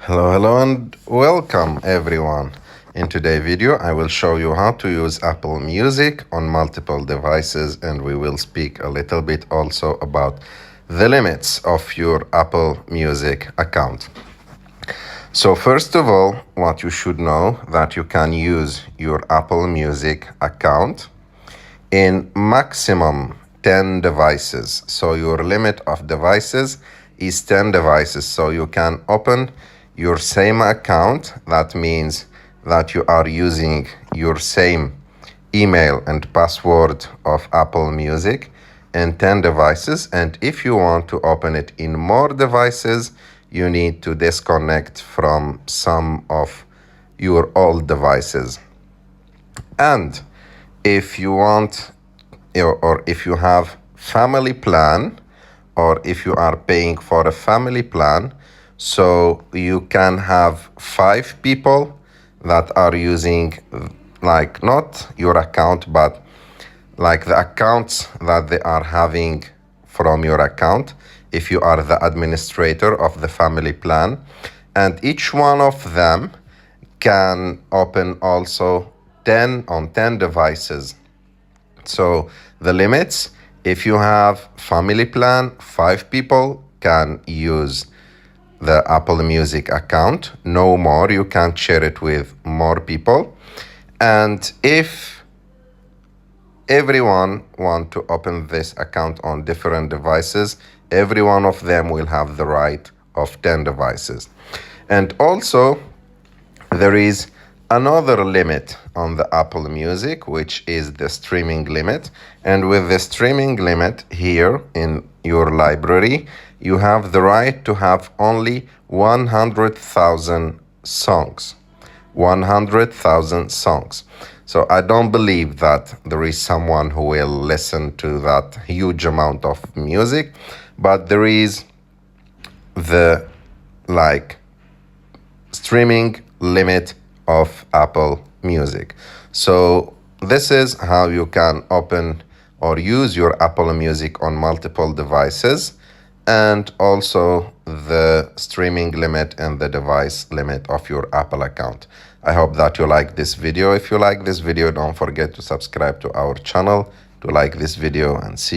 Hello and welcome everyone. In today's video I will show you how to use Apple Music on multiple devices, and we will speak a little bit also about the limits of your Apple Music account. So first of all, what you should know that you can use your Apple Music account in maximum 10 devices. So your limit of devices is 10 devices. So you can open your same account. That means that you are using your same email and password of Apple Music in 10 devices. And if you want to open it in more devices, you need to disconnect from some of your old devices. And if you want, or if you have family plan, or if you are paying for a family plan, so you can have 5 people that are using like not your account, but like the accounts that they are having from your account if you are the administrator of the family plan. And each one of them can open also 10 on 10 devices. So the limits, if you have family plan, 5 people can use the Apple Music account. No more, you can't share it with more people. And if everyone want to open this account on different devices, every one of them will have the right of 10 devices. And also there is another limit on the Apple Music, which is the streaming limit. And with the streaming limit here in your library, you have the right to have only 100,000 songs. 100,000 songs. So I don't believe that there is someone who will listen to that huge amount of music, but there is the streaming limit of Apple Music. So this is how you can open or use your Apple Music on multiple devices, and also the streaming limit and the device limit of your Apple account. I hope that you like this video. If you like this video, don't forget to subscribe to our channel, to like this video, and see